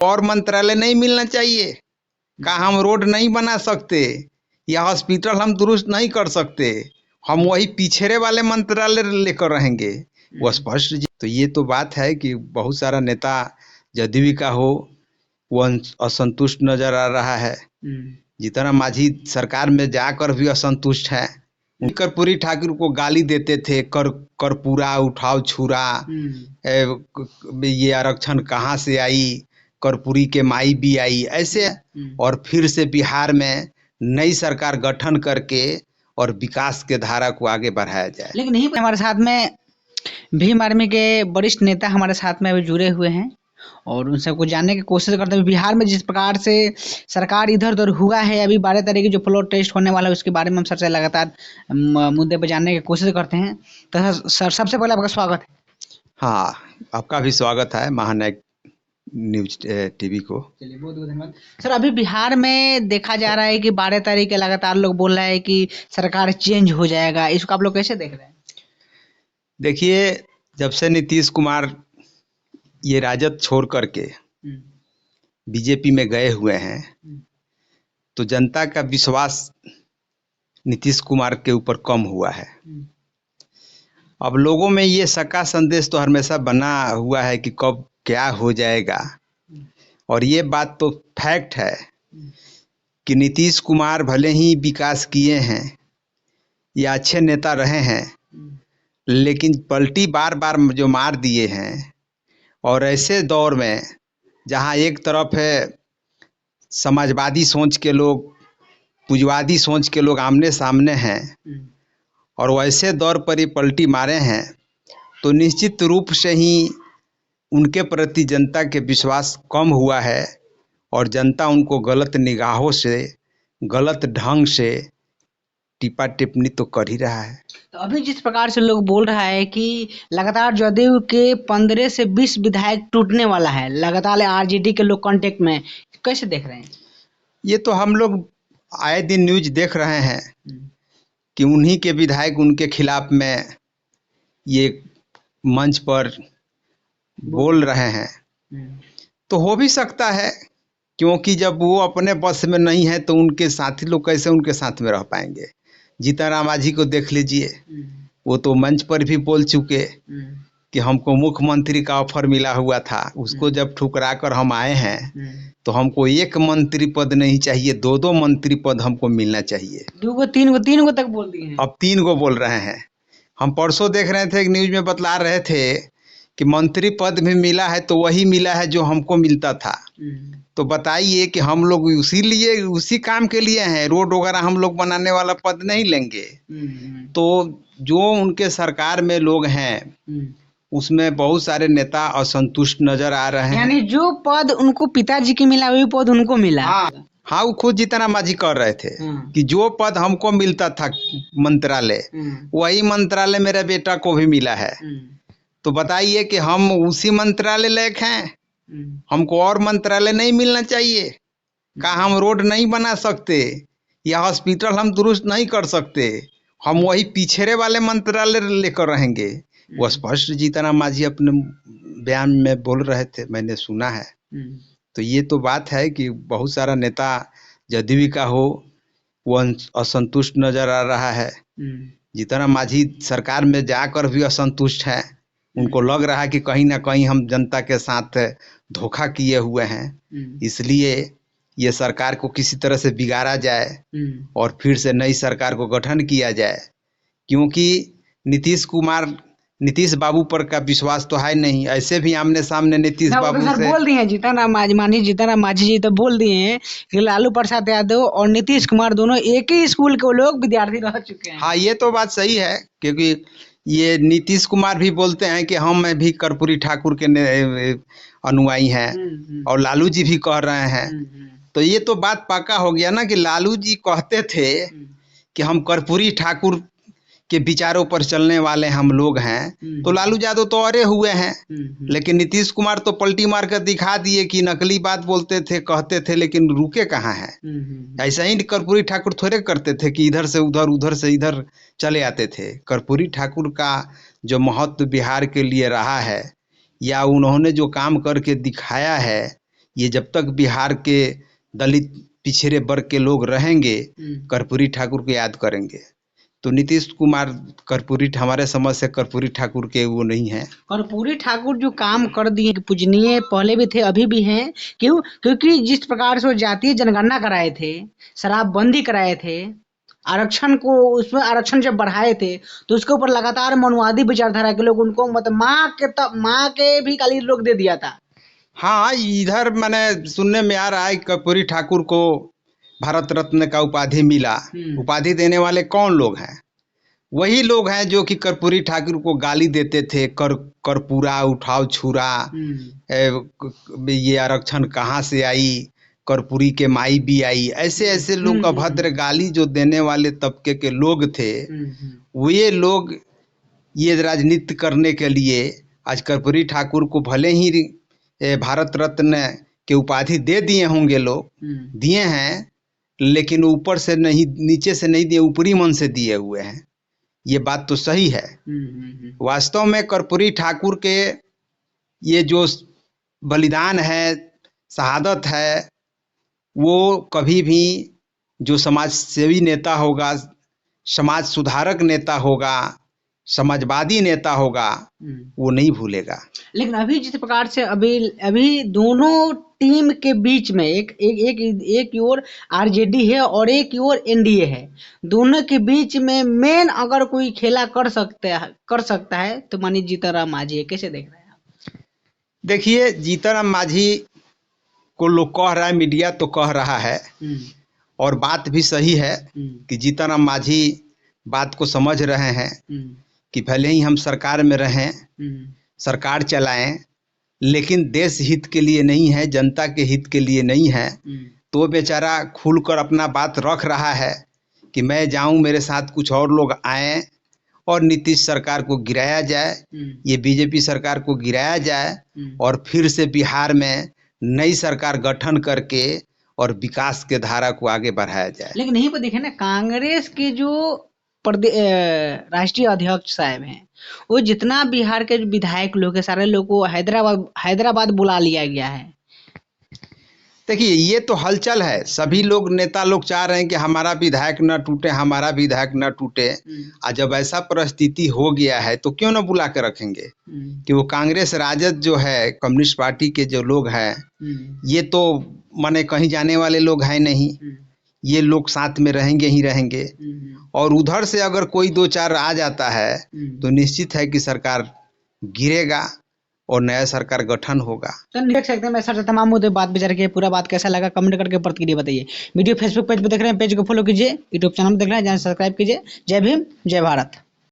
और मंत्रालय नहीं मिलना चाहिए? का हम रोड नहीं बना सकते या हॉस्पिटल हम दुरुस्त नहीं कर सकते? हम वही पिछड़े वाले मंत्रालय लेकर रहेंगे? वो स्पष्ट तो ये तो बात है कि बहुत सारा नेता जदयू का हो वो असंतुष्ट नजर आ रहा है। जितना मांझी सरकार में जाकर भी असंतुष्ट है। कर्पूरी ठाकुर को गाली देते थे, कर्पूरा उठाओ छुरा, ये आरक्षण कहाँ से आई, कर्पूरी के माई भी आई, ऐसे। और फिर से बिहार में नई सरकार गठन करके और विकास के धारा को आगे बढ़ाया जाए। लेकिन नहीं, हमारे साथ में भीम आर्मी के वरिष्ठ नेता हमारे साथ में अभी जुड़े हुए हैं और उनसे कुछ जानने की कोशिश करते हैं। बिहार में जिस प्रकार से सरकार इधर उधर हुआ है, अभी 12 तारीख की जो फ्लोर टेस्ट होने वाला है उसके बारे में हम सर से लगातार मुद्दे पर जानने की कोशिश करते हैं। तो सर, सबसे पहले आपका स्वागत है। हाँ, आपका भी स्वागत है महानायक न्यूज टीवी को। चलिए, बहुत बहुत धन्यवाद सर। अभी बिहार में देखा जा रहा है कि 12 तारीख के लगातार लोग बोल रहे हैं कि सरकार चेंज हो जाएगा, इसको आप लोग कैसे देख रहे हैं? देखिए, जब से नीतीश कुमार ये राजद छोड़ करके बीजेपी में गए हुए हैं तो जनता का विश्वास नीतीश कुमार के ऊपर कम हुआ है। अब लोगों में ये शक्का संदेश तो हमेशा बना हुआ है कि कब क्या हो जाएगा। और ये बात तो फैक्ट है कि नीतीश कुमार भले ही विकास किए हैं या अच्छे नेता रहे हैं, लेकिन पलटी बार बार जो मार दिए हैं। और ऐसे दौर में जहां एक तरफ है समाजवादी सोच के लोग, पूंजवादी सोच के लोग आमने सामने हैं और वैसे दौर पर ये पलटी मारे हैं, तो निश्चित रूप से ही उनके प्रति जनता के विश्वास कम हुआ है और जनता उनको गलत निगाहों से, गलत ढंग से टिप्पा टिप्पणी तो कर ही रहा है। तो अभी जिस प्रकार से लोग बोल रहा है कि लगातार जदयू के 15 से 20 विधायक टूटने वाला है, लगातार आरजेडी के लोग कांटेक्ट में, कैसे देख रहे हैं? ये तो हम लोग आए दिन न्यूज देख रहे हैं कि उन्हीं के विधायक उनके खिलाफ में ये मंच पर बोल रहे हैं। तो हो भी सकता है, क्योंकि जब वो अपने बस में नहीं है तो उनके साथी लोग कैसे उनके साथ में रह पाएंगे। जीतन राम मांझी को देख लीजिए, वो तो मंच पर भी बोल चुके कि हमको मुख्यमंत्री का ऑफर मिला हुआ था, उसको जब ठुकरा कर हम आए हैं तो हमको एक मंत्री पद नहीं चाहिए, 2-2 मंत्री पद हमको मिलना चाहिए। 2 3 गो तक बोल दिए हैं। अब 3 गो बोल रहे हैं। हम परसों देख रहे थे, न्यूज में बतला रहे थे कि मंत्री पद भी मिला है तो वही मिला है जो हमको मिलता था। तो बताइए कि हम लोग उसी काम के लिए हैं, रोड वगैरह हम लोग बनाने वाला पद नहीं लेंगे। तो जो उनके सरकार में लोग हैं उसमें बहुत सारे नेता असंतुष्ट नजर आ रहे हैं। यानी जो पद उनको पिताजी की मिला वही पद उनको मिला। हाँ, वो खुद जीतन राम मांझी कर रहे थे कि जो पद हमको मिलता था मंत्रालय, वही मंत्रालय मेरे बेटा को भी मिला है। तो बताइए कि हम उसी मंत्रालय लायक हैं? हमको और मंत्रालय नहीं मिलना चाहिए? का हम रोड नहीं बना सकते या हॉस्पिटल हम दुरुस्त नहीं कर सकते? हम वही पिछड़े वाले मंत्रालय लेकर रहेंगे? वो स्पष्ट जीतन राम मांझी अपने बयान में बोल रहे थे, मैंने सुना है। तो ये तो बात है कि बहुत सारा नेता जदयू का हो वो असंतुष्ट नजर आ रहा है। जीतन राम मांझी सरकार में जाकर भी असंतुष्ट है। उनको लग रहा है कि कहीं ना कहीं हम जनता के साथ धोखा किए हुए हैं, इसलिए ये सरकार को किसी तरह से बिगाड़ा जाए और फिर से नई सरकार को गठन किया जाए। क्योंकि नीतीश बाबू पर का विश्वास तो है नहीं। ऐसे भी आमने सामने नीतीश बाबू से बोल दिए हैं, जीतन राम मांझी जी तो बोल दिए हैं कि लालू प्रसाद यादव और नीतीश कुमार दोनों एक ही स्कूल के लोग विद्यार्थी रह चुके हैं। हाँ, ये तो बात सही है, क्योंकि ये नीतीश कुमार भी बोलते हैं कि हम भी कर्पूरी ठाकुर के अनुयायी हैं और लालू जी भी कह रहे हैं। तो ये तो बात पक्का हो गया ना कि लालू जी कहते थे कि हम कर्पूरी ठाकुर के विचारों पर चलने वाले हम लोग हैं, तो लालू यादव तो अरे हुए हैं। लेकिन नीतीश कुमार तो पलटी मार कर दिखा दिए कि नकली बात बोलते थे, कहते थे, लेकिन रुके कहाँ हैं। ऐसा ही कर्पूरी ठाकुर थोड़े करते थे कि इधर से उधर, उधर से इधर चले आते थे। कर्पूरी ठाकुर का जो महत्व बिहार के लिए रहा है या उन्होंने जो काम करके दिखाया है ये जब तक बिहार के दलित पिछड़े वर्ग के लोग रहेंगे कर्पूरी ठाकुर को याद करेंगे। तो नीतीश कुमार कर्पूरी, हमारे समझ से कर्पूरी ठाकुर के वो नहीं है। कर्पूरी ठाकुर जो काम कर दिए पूजनीय पहले भी थे अभी भी हैं। क्यों? क्योंकि जिस प्रकार से वो जातीय जनगणना कराए थे, शराबबंदी कराए थे, आरक्षण को उसमें आरक्षण जब बढ़ाए थे तो उसके ऊपर लगातार मनुवादी विचारधारा के लोग उनको मतलब माँ के भी गाली लोग दे दिया था। हाँ, इधर मैंने सुनने में आ रहा है कर्पूरी ठाकुर को भारत रत्न का उपाधि मिला। उपाधि देने वाले कौन लोग हैं? वही लोग हैं जो कि कर्पूरी ठाकुर को गाली देते थे, कर्पूरा उठाओ छुरा, ये आरक्षण कहाँ से आई, कर्पूरी के माई भी आई, ऐसे ऐसे लोग अभद्र गाली जो देने वाले तबके के लोग थे, वे लोग ये राजनीति करने के लिए आज कर्पूरी ठाकुर को भले ही भारत रत्न के उपाधि दे दिए होंगे, लोग दिए हैं, लेकिन ऊपर से नहीं, नीचे से नहीं दिए, ऊपरी मन से दिए हुए हैं। ये बात तो सही है। वास्तव में कर्पूरी ठाकुर के ये जो बलिदान है, शहादत है, वो कभी भी जो समाज सेवी नेता होगा, समाज सुधारक नेता होगा, समाजवादी नेता होगा, वो नहीं भूलेगा। लेकिन अभी जिस प्रकार से अभी दोनों टीम के बीच में एक ओर आरजेडी है और एक ओर एनडीए है, दोनों के बीच में मेन अगर कोई खेला कर सकता है तो मानिए जीतनराम मांझी है। कैसे देख रहे हैं आप? देखिए, जीतनराम मांझी को लोग कह रहा है, मीडिया तो कह रहा है, और बात भी सही है कि जीतनराम मांझी बात को समझ रहे हैं कि भले ही हम सरकार में रहें, सरकार चलाएं, लेकिन देश हित के लिए नहीं है, जनता के हित के लिए नहीं है। तो बेचारा खुलकर अपना बात रख रहा है कि मैं जाऊं, मेरे साथ कुछ और लोग आए और नीतीश सरकार को गिराया जाए, ये बीजेपी सरकार को गिराया जाए और फिर से बिहार में नई सरकार गठन करके और विकास के धारा को आगे बढ़ाया जाए। लेकिन यहीं पर देखें ना, कांग्रेस के जो राष्ट्रीय अध्यक्ष साहब हैं, वो जितना बिहार के विधायक लोग हैं, सारे लोग को हैदराबाद बुला लिया गया है। देखिए, ये तो हलचल है, सभी लोग नेता लोग चाह रहे हैं कि हमारा विधायक न टूटे, हमारा विधायक न टूटे। आज जब ऐसा परिस्थिति हो गया है तो क्यों न बुला के रखेंगे? कि वो कांग्रेस राजद जो है, कम्युनिस्ट पार्टी के जो लोग हैं, ये तो माने कहीं जाने वाले लोग हैं नहीं, ये लोग साथ में रहेंगे ही रहेंगे। और उधर से अगर कोई दो चार आ जाता है तो निश्चित है कि सरकार गिरेगा और नया सरकार गठन होगा। तो देख सकते हैं, मैं सर से तमाम मुद्दे बात विचार किए, पूरा बात कैसा लगा कमेंट करके प्रतिक्रिया बताइए। वीडियो फेसबुक पेज पे देख रहे हैं, पेज को फॉलो कीजिए, यूट्यूब चैनल में देख रहे हैं, चैनल सब्सक्राइब कीजिए। जय भीम, जय भारत।